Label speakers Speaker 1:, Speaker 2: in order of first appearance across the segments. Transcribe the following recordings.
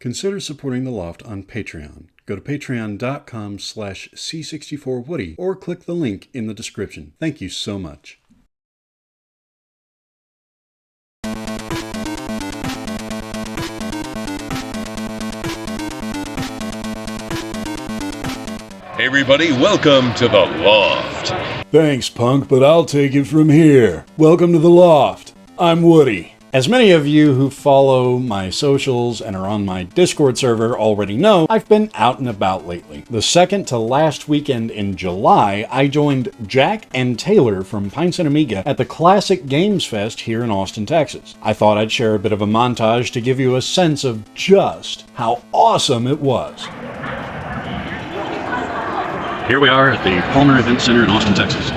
Speaker 1: Consider supporting The Loft on Patreon. Go to patreon.com/C64Woody or click the link in the description. Thank you so much.
Speaker 2: Hey everybody, welcome to The Loft.
Speaker 1: Thanks, punk, but I'll take it from here. Welcome to The Loft. I'm Woody. As many of you who follow my socials and are on my Discord server already know, I've been out and about lately. The second to last weekend in July, I joined Jack and Taylor from Pintz and Amiga at the Classic Games Fest here in Austin, Texas. I thought I'd share a bit of a montage to give you a sense of just how awesome it was. Here we are at the Palmer Event Center in Austin, Texas.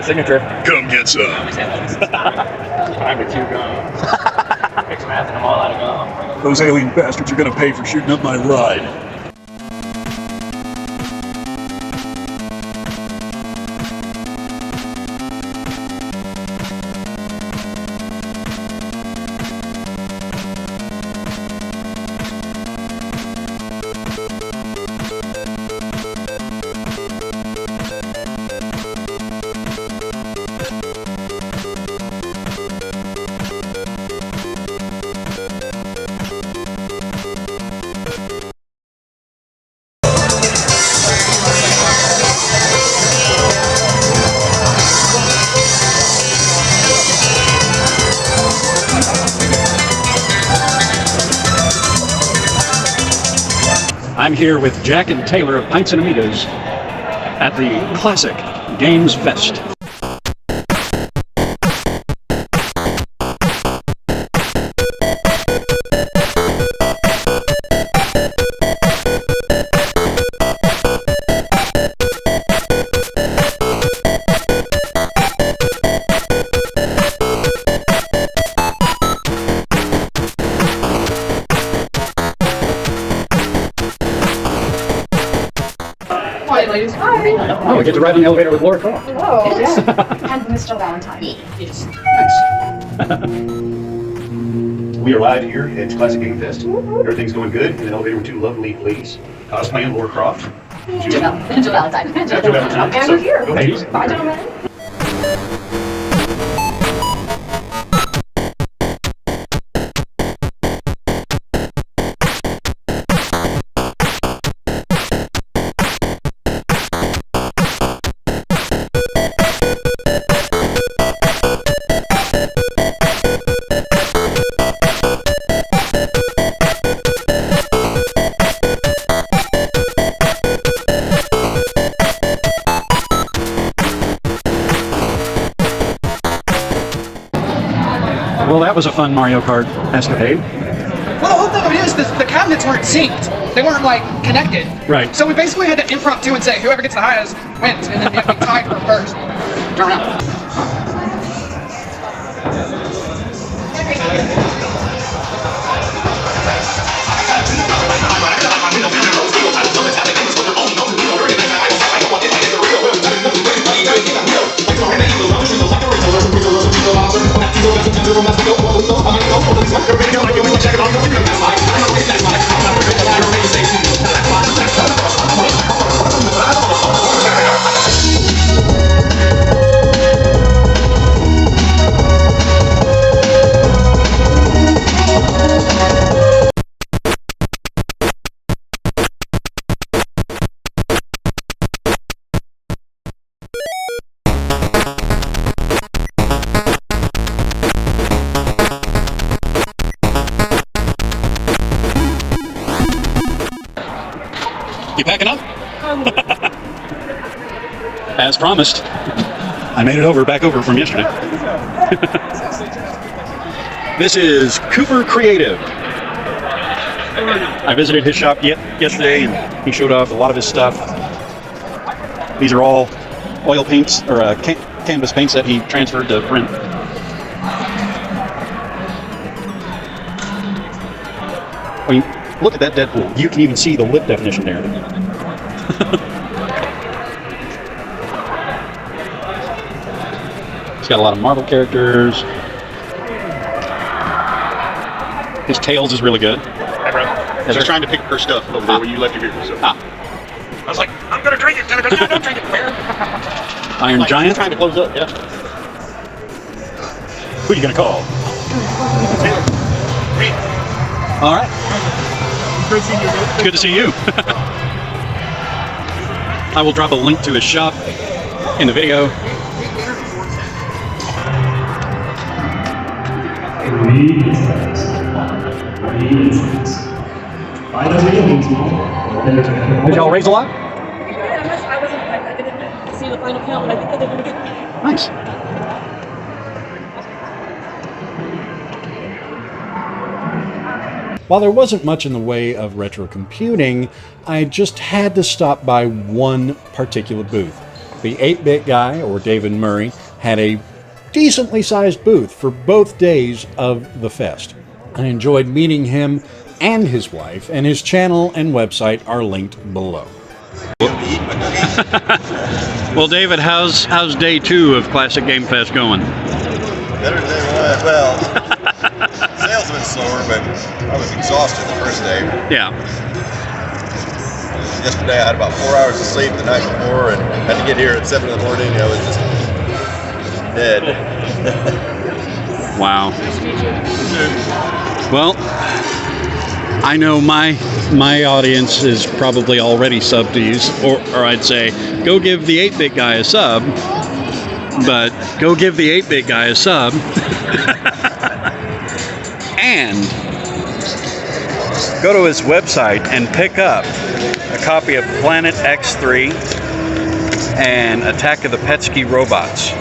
Speaker 3: Signature.
Speaker 2: Come get some.
Speaker 3: Time to chew gum. Mix math and them all out of gum.
Speaker 1: Those alien bastards are gonna pay for shooting up my ride. I'm here with Jack and Taylor of Pintz and Amigas at the Classic Games Fest.
Speaker 4: Ladies. Hi.
Speaker 3: Oh, we get to ride on the elevator with Laura Croft.
Speaker 4: Hello. Yeah. And Mr. Valentine.
Speaker 3: Yes. Nice. We are live here at Classic Game Fest. Everything's going good in the elevator with two lovely ladies. Cosplaying Laura Croft.
Speaker 4: Jill Valentine.
Speaker 3: Jill Valentine.
Speaker 4: And we're here.
Speaker 3: Ladies.
Speaker 4: Bye, gentlemen.
Speaker 1: Well, that was a fun Mario Kart escapade.
Speaker 5: Well, the whole thing of it is the cabinets weren't synced. They weren't, like, connected.
Speaker 1: Right.
Speaker 5: So we basically had to impromptu and say, whoever gets the highest wins, and then you have to be tied for first. Turn around.
Speaker 1: As promised, I made it back over from yesterday. This is Cooper Creative. I visited his shop yesterday, and he showed off a lot of his stuff. These are all oil paints, or canvas paints that he transferred to print. When you look at that Deadpool, you can even see the lip definition there. He's got a lot of Marvel characters. His Tails is really good.
Speaker 6: Hey, bro. I was trying to pick up her stuff over there where you left your vehicle. So. I was like, I'm going to drink it. No, don't drink it.
Speaker 1: Iron Giant?
Speaker 6: Trying to close up, yeah.
Speaker 1: Who are you going to call? All right. It's good to see you. I will drop a link to his shop in the video. Did y'all raise a lot?
Speaker 7: I didn't see the final count, but I think they're going to get.
Speaker 1: Nice. While there wasn't much in the way of retro computing, I just had to stop by one particular booth. The 8-Bit Guy, or David Murray, had a decently sized booth for both days of the fest. I enjoyed meeting him and his wife, and his channel and website are linked below. Well, David, how's day 2 of Classic Game Fest going?
Speaker 8: Better than day 1. Well, sales have been slower, but I was exhausted the first day.
Speaker 1: Yeah.
Speaker 8: Yesterday I had about 4 hours of sleep the night before and had to get here at 7 in the morning. I was just dead.
Speaker 1: Wow. Well, I know my audience is probably already subbed to you, or I'd say, go give the 8-Bit Guy a sub, but go give the 8-Bit Guy a sub, and go to his website and pick up a copy of Planet X3 and Attack of the Petsky Robots.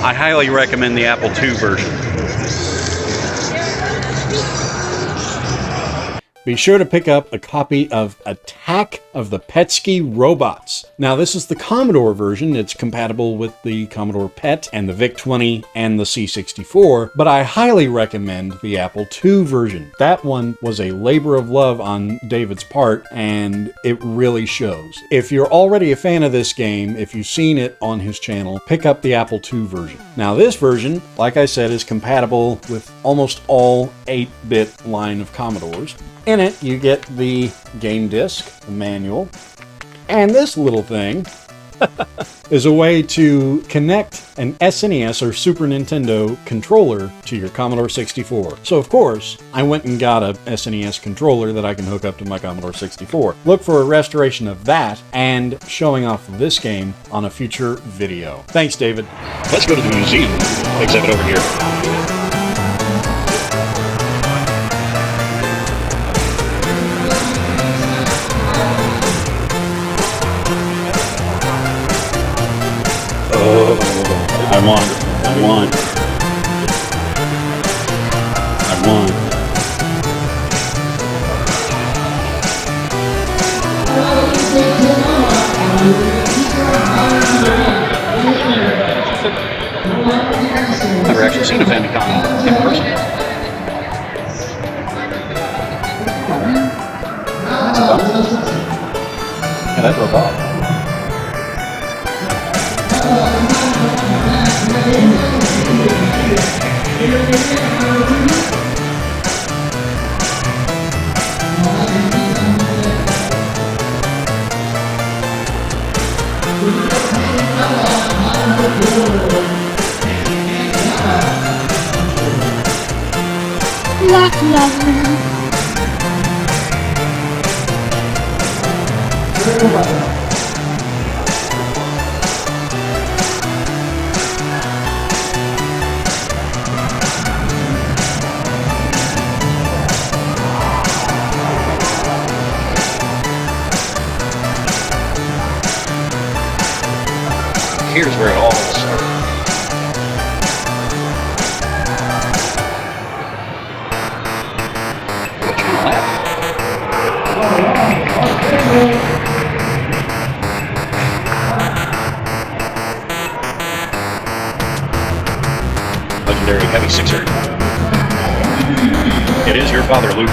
Speaker 1: I highly recommend the Apple II version. Be sure to pick up a copy of Attack of the Petsky Robots. Now, this is the Commodore version. It's compatible with the Commodore PET and the VIC-20 and the C64, but I highly recommend the Apple II version. That one was a labor of love on David's part, and it really shows. If you're already a fan of this game, if you've seen it on his channel, pick up the Apple II version. Now, this version, like I said, is compatible with almost all 8-bit line of Commodores. In it, you get the game disc, the manual, and this little thing is a way to connect an SNES or Super Nintendo controller to your Commodore 64. So, of course, I went and got a SNES controller that I can hook up to my Commodore 64. Look for a restoration of that and showing off this game on a future video. Thanks, David. Let's go to the museum exhibit over here. I won. Never actually seen a Famicom in person. That's a bummer. Yeah, that broke off. Here's where it all started. Legendary heavy sixer. It is your father, Luke.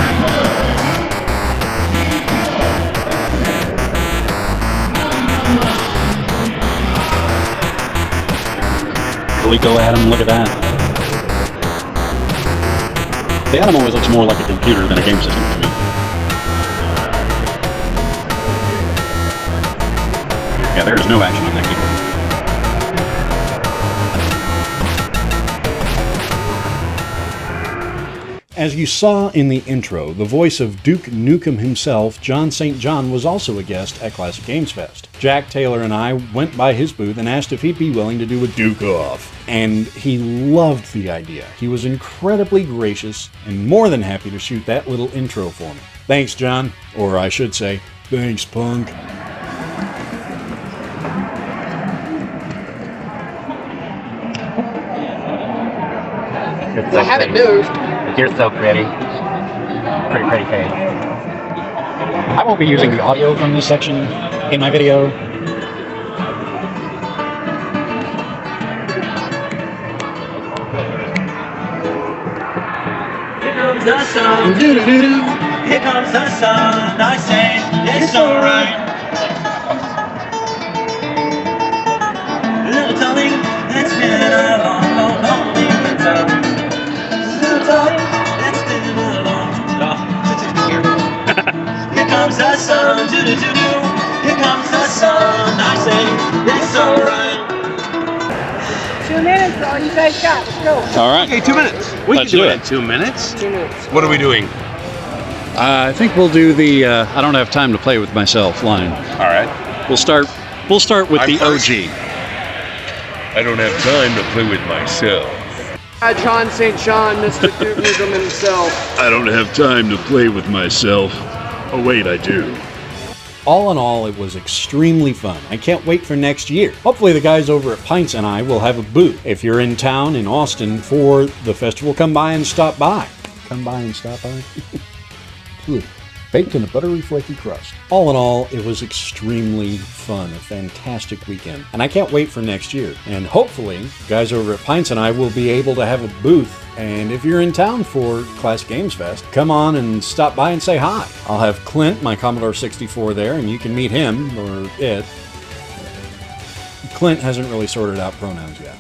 Speaker 1: Really go at him, look at that. The Atom always looks more like a computer than a game system to me. Yeah, there's no action on that keyboard. As you saw in the intro, the voice of Duke Nukem himself, John St. John, was also a guest at Classic Games Fest. Jack Taylor and I went by his booth and asked if he'd be willing to do a Duke-Off. And he loved the idea. He was incredibly gracious and more than happy to shoot that little intro for me. Thanks, John. Or I should say, thanks, punk.
Speaker 5: I haven't moved.
Speaker 1: You're so pretty. Pretty face. I won't be using the audio from this section in my video.
Speaker 9: Here comes the sun, doo-doo-doo-doo. Here comes the sun, I say it's alright. Little darling, it's been a long, lonely winter. Little darling, it's been a long, Here comes the sun, doo-doo-doo-doo. Here comes the sun, I say it's alright.
Speaker 7: 2 minutes, all you guys got. Let's go.
Speaker 1: All right.
Speaker 6: Okay, 2 minutes. We
Speaker 1: Let's
Speaker 6: can do
Speaker 1: do
Speaker 6: it
Speaker 1: it.
Speaker 6: in 2 minutes.
Speaker 7: 2 minutes.
Speaker 6: What are we doing?
Speaker 1: I think we'll do the I don't have time to play with myself line.
Speaker 6: All right.
Speaker 1: We'll start with
Speaker 6: I'm
Speaker 1: the
Speaker 6: first.
Speaker 1: OG.
Speaker 2: I don't have time to play with myself.
Speaker 5: John St. John, Mr. Duke Nukem himself.
Speaker 2: I don't have time to play with myself. Oh wait, I do.
Speaker 1: All in all, it was extremely fun. I can't wait for next year. Hopefully the guys over at Pintz and I will have a booth. If you're in town in Austin for the festival, come by and stop by. Come by and stop by. Baked in a buttery, flaky crust. All in all, it was extremely fun, a fantastic weekend. And I can't wait for next year. And hopefully, guys over at Pintz and I will be able to have a booth. And if you're in town for Classic Games Fest, come on and stop by and say hi. I'll have Clint, my Commodore 64 there, and you can meet him, or it. Clint hasn't really sorted out pronouns yet.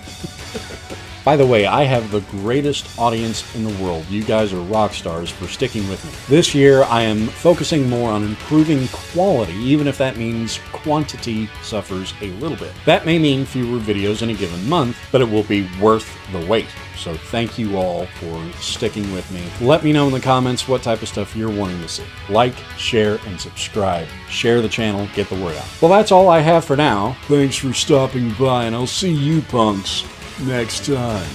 Speaker 1: By the way, I have the greatest audience in the world. You guys are rock stars for sticking with me. This year, I am focusing more on improving quality, even if that means quantity suffers a little bit. That may mean fewer videos in a given month, but it will be worth the wait. So thank you all for sticking with me. Let me know in the comments what type of stuff you're wanting to see. Like, share, and subscribe. Share the channel, get the word out. Well, that's all I have for now. Thanks for stopping by, and I'll see you punks next time.